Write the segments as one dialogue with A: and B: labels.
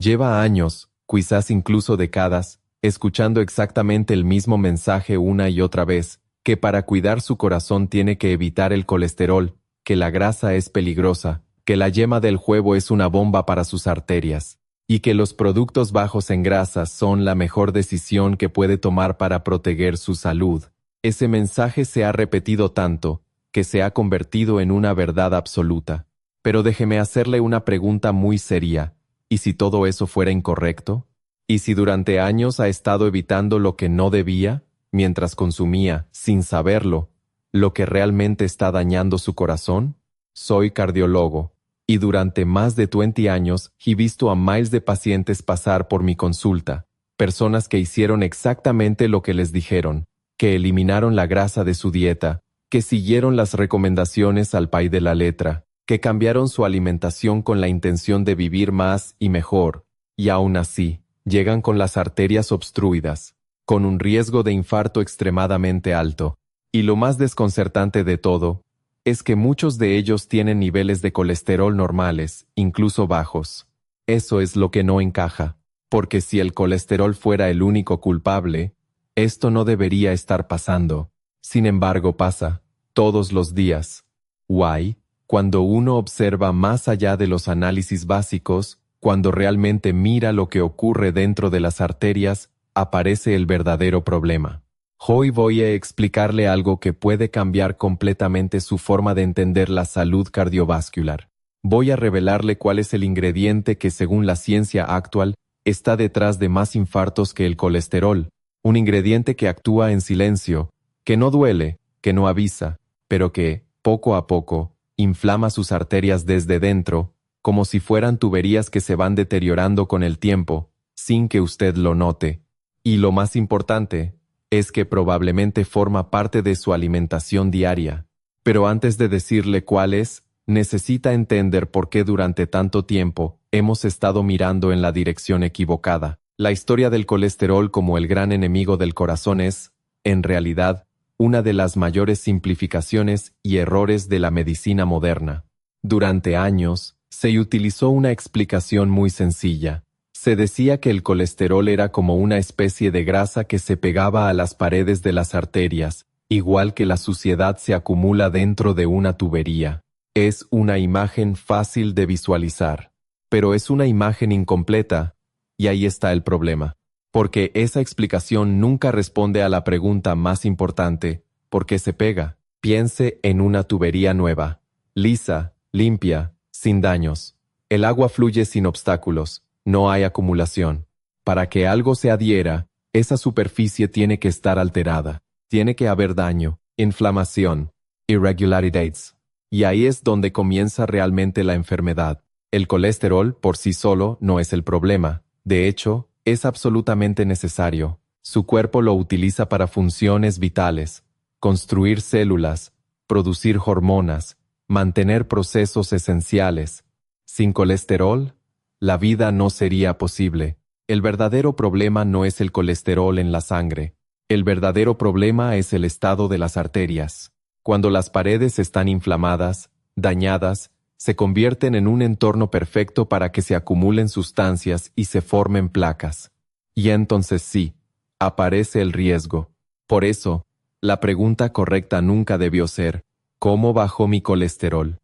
A: Lleva años, quizás incluso décadas, escuchando exactamente el mismo mensaje una y otra vez, que para cuidar su corazón tiene que evitar el colesterol, que la grasa es peligrosa, que la yema del huevo es una bomba para sus arterias, y que los productos bajos en grasas son la mejor decisión que puede tomar para proteger su salud. Ese mensaje se ha repetido tanto, que se ha convertido en una verdad absoluta. Pero déjeme hacerle una pregunta muy seria. ¿Y si todo eso fuera incorrecto? ¿Y si durante años ha estado evitando lo que no debía, mientras consumía, sin saberlo, lo que realmente está dañando su corazón? Soy cardiólogo, y durante más de 20 años he visto a miles de pacientes pasar por mi consulta, personas que hicieron exactamente lo que les dijeron, que eliminaron la grasa de su dieta, que siguieron las recomendaciones al pie de la letra, que cambiaron su alimentación con la intención de vivir más y mejor, y aún así, llegan con las arterias obstruidas, con un riesgo de infarto extremadamente alto. Y lo más desconcertante de todo, es que muchos de ellos tienen niveles de colesterol normales, incluso bajos. Eso es lo que no encaja, porque si el colesterol fuera el único culpable, esto no debería estar pasando. Sin embargo, pasa, todos los días. Why? Cuando uno observa más allá de los análisis básicos, cuando realmente mira lo que ocurre dentro de las arterias, aparece el verdadero problema. Hoy voy a explicarle algo que puede cambiar completamente su forma de entender la salud cardiovascular. Voy a revelarle cuál es el ingrediente que, según la ciencia actual, está detrás de más infartos que el colesterol. Un ingrediente que actúa en silencio, que no duele, que no avisa, pero que, poco a poco, inflama sus arterias desde dentro, como si fueran tuberías que se van deteriorando con el tiempo, sin que usted lo note. Y lo más importante, es que probablemente forma parte de su alimentación diaria. Pero antes de decirle cuál es, necesita entender por qué durante tanto tiempo hemos estado mirando en la dirección equivocada. La historia del colesterol como el gran enemigo del corazón es, en realidad, una de las mayores simplificaciones y errores de la medicina moderna. Durante años, se utilizó una explicación muy sencilla. Se decía que el colesterol era como una especie de grasa que se pegaba a las paredes de las arterias, igual que la suciedad se acumula dentro de una tubería. Es una imagen fácil de visualizar, pero es una imagen incompleta, y ahí está el problema. Porque esa explicación nunca responde a la pregunta más importante, ¿por qué se pega? Piense en una tubería nueva, lisa, limpia, sin daños. El agua fluye sin obstáculos, no hay acumulación. Para que algo se adhiera, esa superficie tiene que estar alterada. Tiene que haber daño, inflamación, irregularidades. Y ahí es donde comienza realmente la enfermedad. El colesterol, por sí solo, no es el problema. De hecho, es absolutamente necesario. Su cuerpo lo utiliza para funciones vitales, construir células, producir hormonas, mantener procesos esenciales. Sin colesterol, la vida no sería posible. El verdadero problema no es el colesterol en la sangre. El verdadero problema es el estado de las arterias. Cuando las paredes están inflamadas, dañadas, se convierten en un entorno perfecto para que se acumulen sustancias y se formen placas. Y entonces sí, aparece el riesgo. Por eso, la pregunta correcta nunca debió ser, ¿cómo bajó mi colesterol?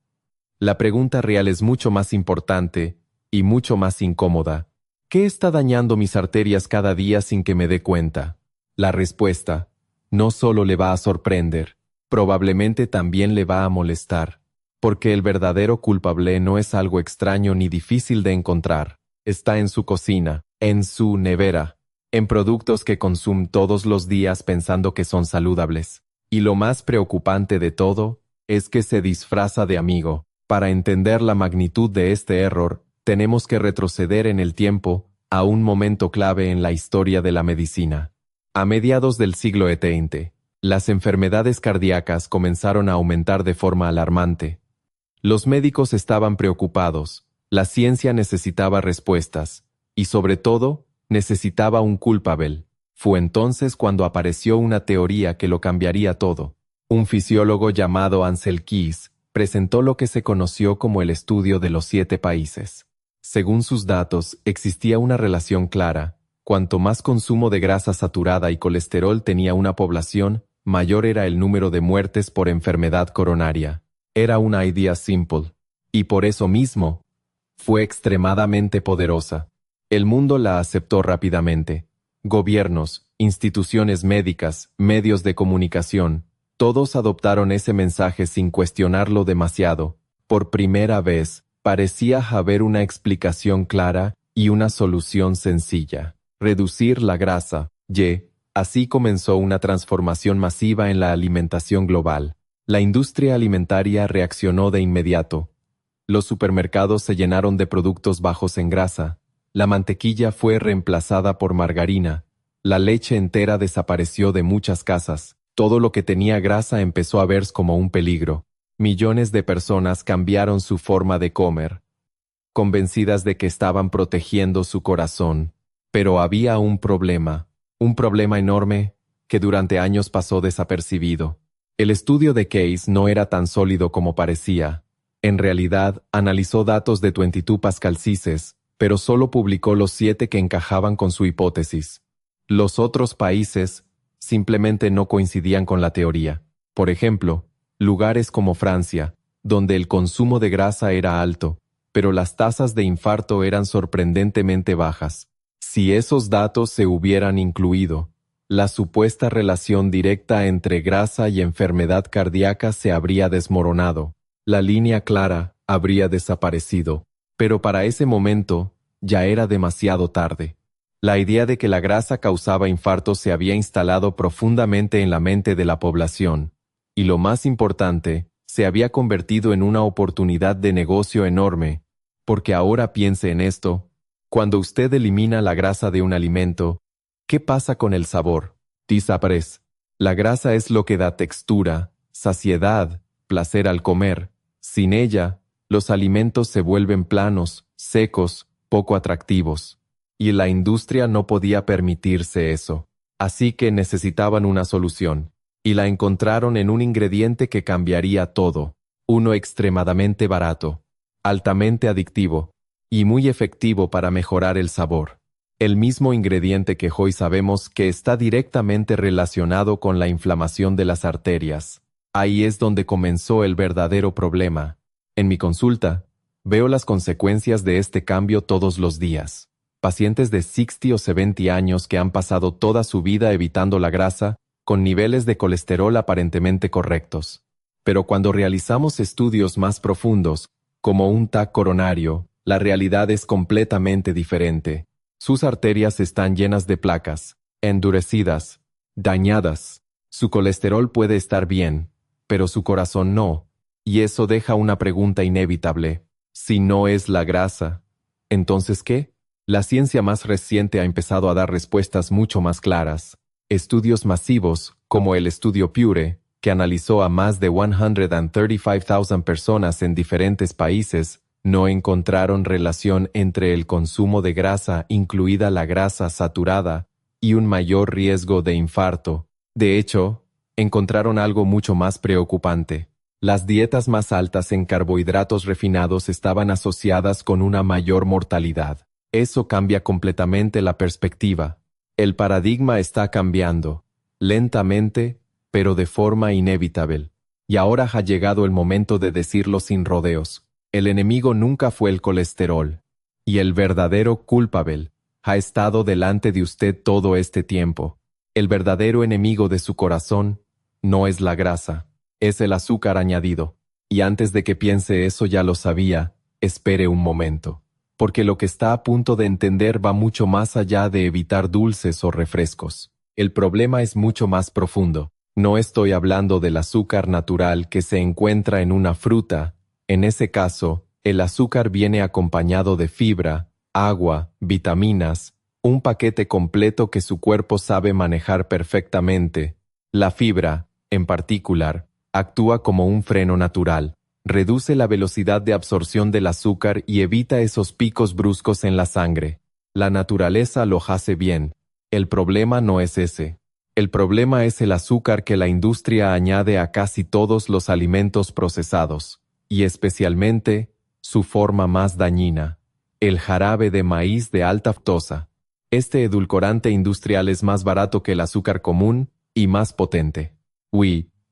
A: La pregunta real es mucho más importante y mucho más incómoda. ¿Qué está dañando mis arterias cada día sin que me dé cuenta? La respuesta no solo le va a sorprender, probablemente también le va a molestar. Porque el verdadero culpable no es algo extraño ni difícil de encontrar. Está en su cocina, en su nevera, en productos que consume todos los días pensando que son saludables. Y lo más preocupante de todo, es que se disfraza de amigo. Para entender la magnitud de este error, tenemos que retroceder en el tiempo a un momento clave en la historia de la medicina. A mediados del siglo XX, las enfermedades cardíacas comenzaron a aumentar de forma alarmante. Los médicos estaban preocupados, la ciencia necesitaba respuestas, y sobre todo, necesitaba un culpable. Fue entonces cuando apareció una teoría que lo cambiaría todo. Un fisiólogo llamado Ansel Keys presentó lo que se conoció como el estudio de los 7 países. Según sus datos, existía una relación clara. Cuanto más consumo de grasa saturada y colesterol tenía una población, mayor era el número de muertes por enfermedad coronaria. Era una idea simple. Y por eso mismo, fue extremadamente poderosa. El mundo la aceptó rápidamente. Gobiernos, instituciones médicas, medios de comunicación, todos adoptaron ese mensaje sin cuestionarlo demasiado. Por primera vez, parecía haber una explicación clara y una solución sencilla. Reducir la grasa. Así comenzó una transformación masiva en la alimentación global. La industria alimentaria reaccionó de inmediato. Los supermercados se llenaron de productos bajos en grasa. La mantequilla fue reemplazada por margarina. La leche entera desapareció de muchas casas. Todo lo que tenía grasa empezó a verse como un peligro. Millones de personas cambiaron su forma de comer, convencidas de que estaban protegiendo su corazón. Pero había un problema enorme, que durante años pasó desapercibido. El estudio de Case no era tan sólido como parecía. En realidad, analizó datos de 22 pascalcises, pero solo publicó los 7 que encajaban con su hipótesis. Los otros países simplemente no coincidían con la teoría. Por ejemplo, lugares como Francia, donde el consumo de grasa era alto, pero las tasas de infarto eran sorprendentemente bajas. Si esos datos se hubieran incluido, la supuesta relación directa entre grasa y enfermedad cardíaca se habría desmoronado. La línea clara habría desaparecido. Pero para ese momento, ya era demasiado tarde. La idea de que la grasa causaba infartos se había instalado profundamente en la mente de la población. Y lo más importante, se había convertido en una oportunidad de negocio enorme. Porque ahora piense en esto. Cuando usted elimina la grasa de un alimento, ¿qué pasa con el sabor? Desaparece. La grasa es lo que da textura, saciedad, placer al comer. Sin ella, los alimentos se vuelven planos, secos, poco atractivos. Y la industria no podía permitirse eso. Así que necesitaban una solución. Y la encontraron en un ingrediente que cambiaría todo. Uno extremadamente barato, altamente adictivo, y muy efectivo para mejorar el sabor. El mismo ingrediente que hoy sabemos que está directamente relacionado con la inflamación de las arterias. Ahí es donde comenzó el verdadero problema. En mi consulta, veo las consecuencias de este cambio todos los días. Pacientes de 60 o 70 años que han pasado toda su vida evitando la grasa, con niveles de colesterol aparentemente correctos. Pero cuando realizamos estudios más profundos, como un TAC coronario, la realidad es completamente diferente. Sus arterias están llenas de placas, endurecidas, dañadas. Su colesterol puede estar bien, pero su corazón no. Y eso deja una pregunta inevitable. Si no es la grasa, ¿entonces qué? La ciencia más reciente ha empezado a dar respuestas mucho más claras. Estudios masivos, como el estudio Pure, que analizó a más de 135,000 personas en diferentes países, no encontraron relación entre el consumo de grasa, incluida la grasa saturada, y un mayor riesgo de infarto. De hecho, encontraron algo mucho más preocupante. Las dietas más altas en carbohidratos refinados estaban asociadas con una mayor mortalidad. Eso cambia completamente la perspectiva. El paradigma está cambiando, lentamente, pero de forma inevitable. Y ahora ha llegado el momento de decirlo sin rodeos. El enemigo nunca fue el colesterol, y el verdadero culpable ha estado delante de usted todo este tiempo. El verdadero enemigo de su corazón no es la grasa, es el azúcar añadido. Y antes de que piense eso ya lo sabía, espere un momento. Porque lo que está a punto de entender va mucho más allá de evitar dulces o refrescos. El problema es mucho más profundo. No estoy hablando del azúcar natural que se encuentra en una fruta. En ese caso, el azúcar viene acompañado de fibra, agua, vitaminas, un paquete completo que su cuerpo sabe manejar perfectamente. La fibra, en particular, actúa como un freno natural. Reduce la velocidad de absorción del azúcar y evita esos picos bruscos en la sangre. La naturaleza lo hace bien. El problema no es ese. El problema es el azúcar que la industria añade a casi todos los alimentos procesados, y especialmente su forma más dañina, el jarabe de maíz de alta fructosa. Este edulcorante industrial es más barato que el azúcar común y más potente.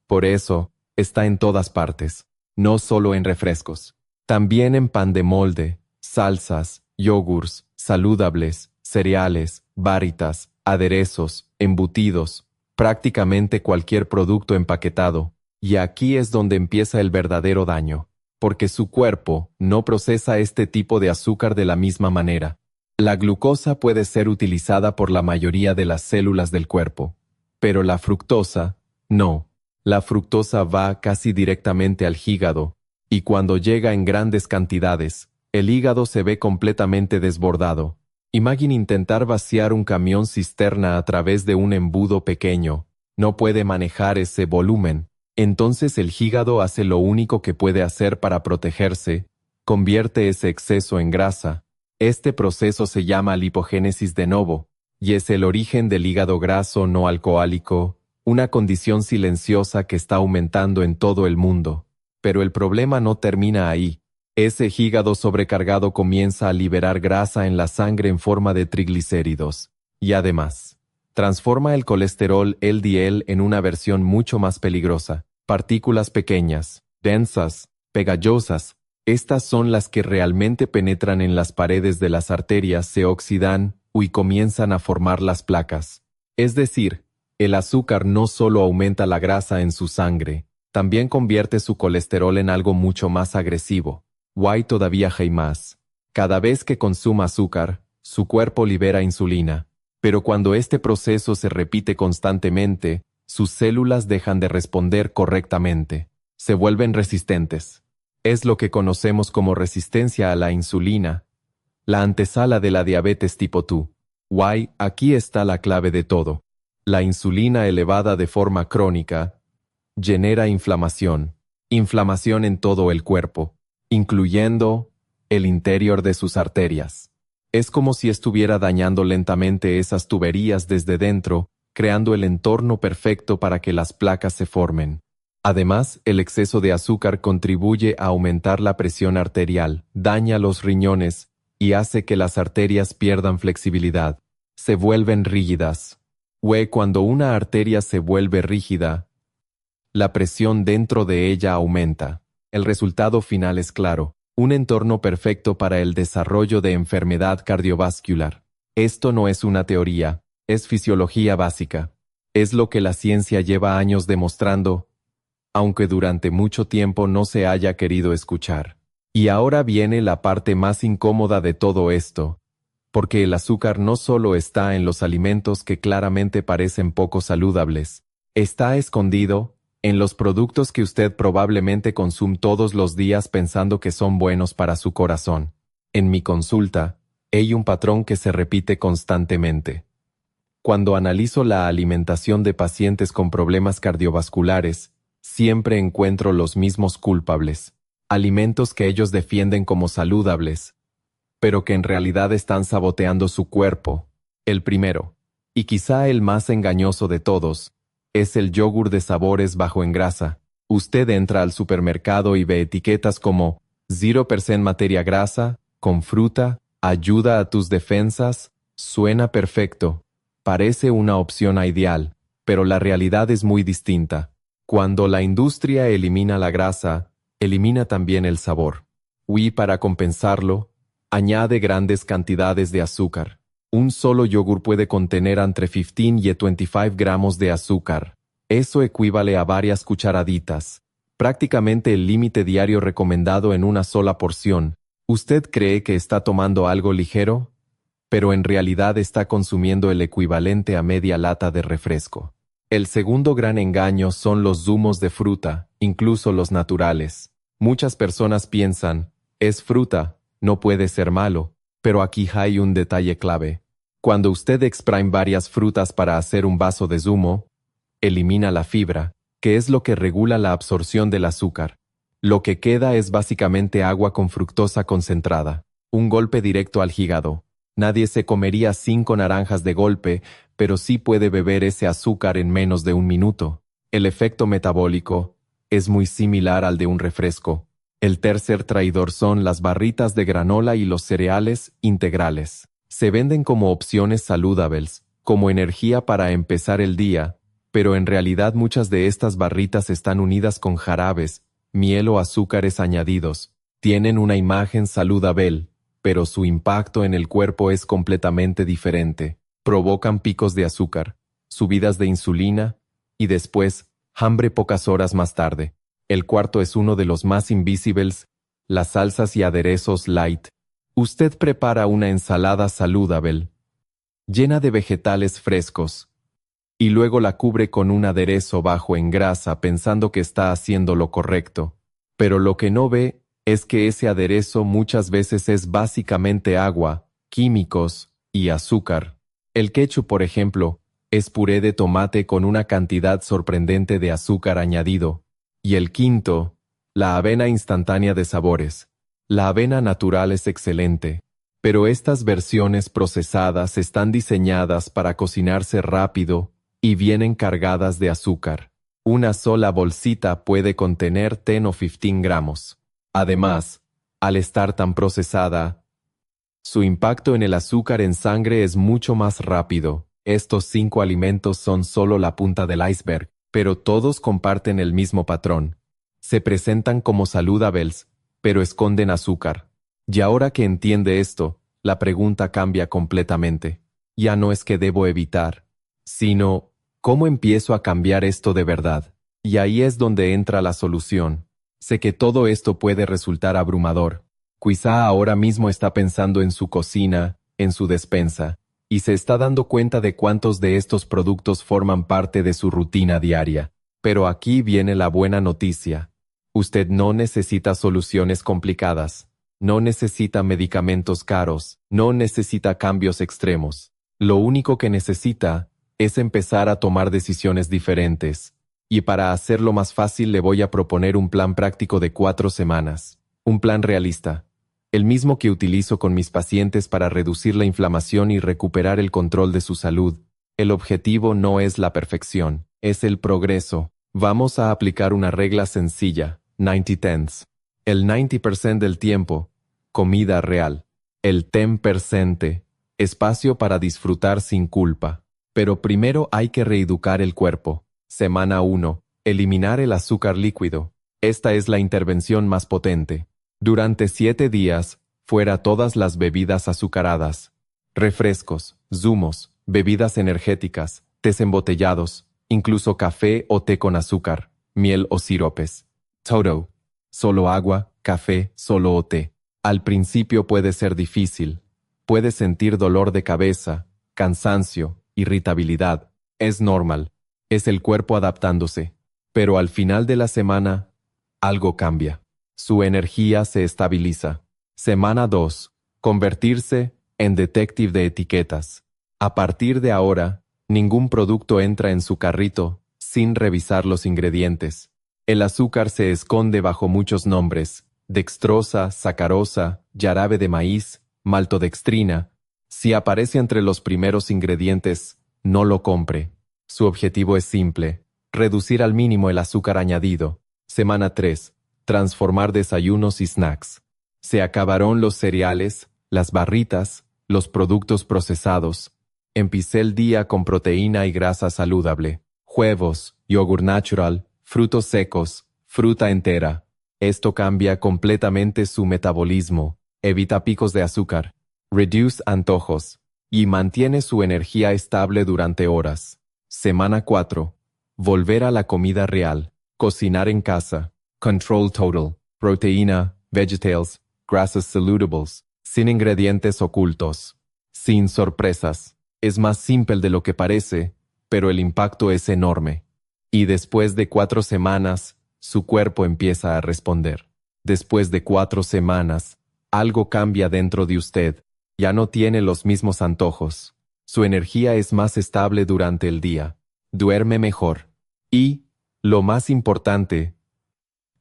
A: Por eso, está en todas partes, no solo en refrescos. También en pan de molde, salsas, yogurts, saludables, cereales, barritas, aderezos, embutidos, prácticamente cualquier producto empaquetado. Y aquí es donde empieza el verdadero daño, porque su cuerpo no procesa este tipo de azúcar de la misma manera. La glucosa puede ser utilizada por la mayoría de las células del cuerpo, pero la fructosa, no. La fructosa va casi directamente al hígado, y cuando llega en grandes cantidades, el hígado se ve completamente desbordado. Imagine intentar vaciar un camión cisterna a través de un embudo pequeño. No puede manejar ese volumen. Entonces el hígado hace lo único que puede hacer para protegerse, convierte ese exceso en grasa. Este proceso se llama lipogénesis de novo, y es el origen del hígado graso no alcohólico, una condición silenciosa que está aumentando en todo el mundo. Pero el problema no termina ahí. Ese hígado sobrecargado comienza a liberar grasa en la sangre en forma de triglicéridos, y además, transforma el colesterol LDL en una versión mucho más peligrosa, partículas pequeñas, densas, pegajosas. Estas son las que realmente penetran en las paredes de las arterias, se oxidan y comienzan a formar las placas. Es decir, el azúcar no solo aumenta la grasa en su sangre, también convierte su colesterol en algo mucho más agresivo. Todavía hay más. Cada vez que consuma azúcar, su cuerpo libera insulina, pero cuando este proceso se repite constantemente, sus células dejan de responder correctamente, se vuelven resistentes. Es lo que conocemos como resistencia a la insulina, la antesala de la diabetes tipo 2. Aquí está la clave de todo. La insulina elevada de forma crónica genera inflamación en todo el cuerpo, incluyendo el interior de sus arterias. Es como si estuviera dañando lentamente esas tuberías desde dentro, creando el entorno perfecto para que las placas se formen. Además, el exceso de azúcar contribuye a aumentar la presión arterial, daña los riñones y hace que las arterias pierdan flexibilidad. Se vuelven rígidas. Cuando una arteria se vuelve rígida, la presión dentro de ella aumenta. El resultado final es claro, un entorno perfecto para el desarrollo de enfermedad cardiovascular. Esto no es una teoría, es fisiología básica. Es lo que la ciencia lleva años demostrando, aunque durante mucho tiempo no se haya querido escuchar. Y ahora viene la parte más incómoda de todo esto, porque el azúcar no solo está en los alimentos que claramente parecen poco saludables, está escondido en los productos que usted probablemente consume todos los días pensando que son buenos para su corazón. En mi consulta, hay un patrón que se repite constantemente. Cuando analizo la alimentación de pacientes con problemas cardiovasculares, siempre encuentro los mismos culpables, alimentos que ellos defienden como saludables, pero que en realidad están saboteando su cuerpo. El primero, y quizá el más engañoso de todos, es el yogur de sabores bajo en grasa. Usted entra al supermercado y ve etiquetas como 0% materia grasa, con fruta, ayuda a tus defensas, suena perfecto. Parece una opción ideal, pero la realidad es muy distinta. Cuando la industria elimina la grasa, elimina también el sabor. Y para compensarlo, añade grandes cantidades de azúcar. Un solo yogur puede contener entre 15 y 25 gramos de azúcar. Eso equivale a varias cucharaditas, prácticamente el límite diario recomendado en una sola porción. ¿Usted cree que está tomando algo ligero? Pero en realidad está consumiendo el equivalente a media lata de refresco. El segundo gran engaño son los zumos de fruta, incluso los naturales. Muchas personas piensan, es fruta, no puede ser malo. Pero aquí hay un detalle clave. Cuando usted exprime varias frutas para hacer un vaso de zumo, elimina la fibra, que es lo que regula la absorción del azúcar. Lo que queda es básicamente agua con fructosa concentrada, un golpe directo al hígado. Nadie se comería 5 naranjas de golpe, pero sí puede beber ese azúcar en menos de un minuto. El efecto metabólico es muy similar al de un refresco. El tercer traidor son las barritas de granola y los cereales integrales. Se venden como opciones saludables, como energía para empezar el día, pero en realidad muchas de estas barritas están unidas con jarabes, miel o azúcares añadidos. Tienen una imagen saludable, pero su impacto en el cuerpo es completamente diferente. Provocan picos de azúcar, subidas de insulina y después, hambre pocas horas más tarde. El cuarto es uno de los más invisibles, las salsas y aderezos light. Usted prepara una ensalada saludable, llena de vegetales frescos, y luego la cubre con un aderezo bajo en grasa pensando que está haciendo lo correcto. Pero lo que no ve es que ese aderezo muchas veces es básicamente agua, químicos y azúcar. El ketchup, por ejemplo, es puré de tomate con una cantidad sorprendente de azúcar añadido. Y el quinto, la avena instantánea de sabores. La avena natural es excelente, pero estas versiones procesadas están diseñadas para cocinarse rápido y vienen cargadas de azúcar. Una sola bolsita puede contener 10 o 15 gramos. Además, al estar tan procesada, su impacto en el azúcar en sangre es mucho más rápido. Estos 5 alimentos son solo la punta del iceberg, pero todos comparten el mismo patrón. Se presentan como saludables, pero esconden azúcar. Y ahora que entiende esto, la pregunta cambia completamente. Ya no es que debo evitar, sino, ¿cómo empiezo a cambiar esto de verdad? Y ahí es donde entra la solución. Sé que todo esto puede resultar abrumador. Quizá ahora mismo está pensando en su cocina, en su despensa, y se está dando cuenta de cuántos de estos productos forman parte de su rutina diaria. Pero aquí viene la buena noticia. Usted no necesita soluciones complicadas, no necesita medicamentos caros, no necesita cambios extremos. Lo único que necesita es empezar a tomar decisiones diferentes. Y para hacerlo más fácil le voy a proponer un plan práctico de 4 semanas. Un plan realista. El mismo que utilizo con mis pacientes para reducir la inflamación y recuperar el control de su salud. El objetivo no es la perfección, es el progreso. Vamos a aplicar una regla sencilla, 90-10. El 90% del tiempo, comida real. El 10%, espacio para disfrutar sin culpa. Pero primero hay que reeducar el cuerpo. Semana 1. Eliminar el azúcar líquido. Esta es la intervención más potente. Durante 7 días, fuera todas las bebidas azucaradas, refrescos, zumos, bebidas energéticas, tés embotellados, incluso café o té con azúcar, miel o siropes. Todo. Solo agua, café, solo o té. Al principio puede ser difícil. Puede sentir dolor de cabeza, cansancio, irritabilidad. Es normal. Es el cuerpo adaptándose. Pero al final de la semana, algo cambia. Su energía se estabiliza. Semana 2. Convertirse en detective de etiquetas. A partir de ahora, ningún producto entra en su carrito sin revisar los ingredientes. El azúcar se esconde bajo muchos nombres: dextrosa, sacarosa, jarabe de maíz, maltodextrina. Si aparece entre los primeros ingredientes, no lo compre. Su objetivo es simple: reducir al mínimo el azúcar añadido. Semana 3. Transformar desayunos y snacks. Se acabaron los cereales, las barritas, los productos procesados. Empecé el día con proteína y grasa saludable. Huevos, yogur natural, frutos secos, fruta entera. Esto cambia completamente su metabolismo, evita picos de azúcar, reduce antojos y mantiene su energía estable durante horas. Semana 4. Volver a la comida real. Cocinar en casa. Control total. Proteína, vegetales, grasas saludables. Sin ingredientes ocultos. Sin sorpresas. Es más simple de lo que parece, pero el impacto es enorme. Y después de 4 semanas, su cuerpo empieza a responder. Después de 4 semanas, algo cambia dentro de usted. Ya no tiene los mismos antojos. Su energía es más estable durante el día. Duerme mejor. Y, lo más importante,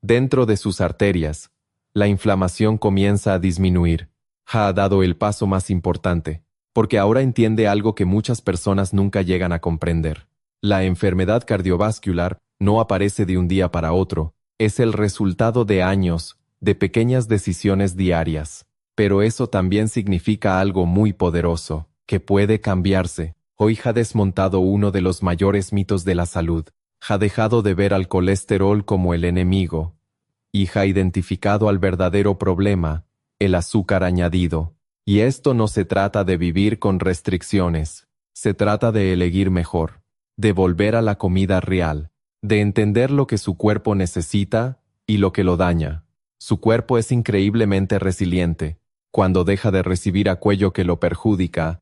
A: dentro de sus arterias, la inflamación comienza a disminuir. Ha dado el paso más importante, porque ahora entiende algo que muchas personas nunca llegan a comprender. La enfermedad cardiovascular no aparece de un día para otro, es el resultado de años de pequeñas decisiones diarias. Pero eso también significa algo muy poderoso, que puede cambiarse. Hoy ha desmontado uno de los mayores mitos de la salud. Ha dejado de ver al colesterol como el enemigo y ha identificado al verdadero problema, el azúcar añadido. Y esto no se trata de vivir con restricciones, se trata de elegir mejor, de volver a la comida real, de entender lo que su cuerpo necesita y lo que lo daña. Su cuerpo es increíblemente resiliente. Cuando deja de recibir aquello que lo perjudica,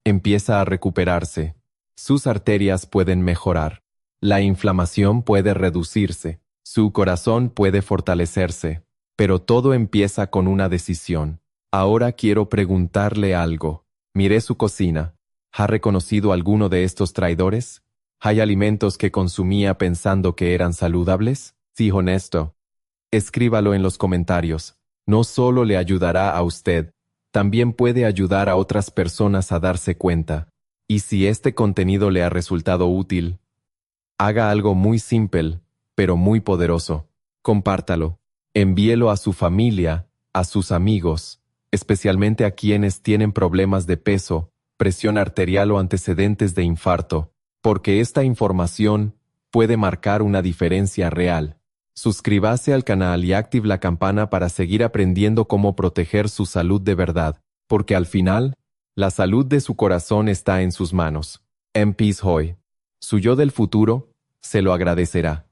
A: empieza a recuperarse. Sus arterias pueden mejorar. La inflamación puede reducirse. Su corazón puede fortalecerse. Pero todo empieza con una decisión. Ahora quiero preguntarle algo. Miré su cocina. ¿Ha reconocido alguno de estos traidores? ¿Hay alimentos que consumía pensando que eran saludables? Sí, honesto. Escríbalo en los comentarios. No solo le ayudará a usted, también puede ayudar a otras personas a darse cuenta. Y si este contenido le ha resultado útil, haga algo muy simple, pero muy poderoso. Compártalo. Envíelo a su familia, a sus amigos, especialmente a quienes tienen problemas de peso, presión arterial o antecedentes de infarto, porque esta información puede marcar una diferencia real. Suscríbase al canal y active la campana para seguir aprendiendo cómo proteger su salud de verdad, porque al final, la salud de su corazón está en sus manos. En Peace Hoy. Su yo del futuro se lo agradecerá.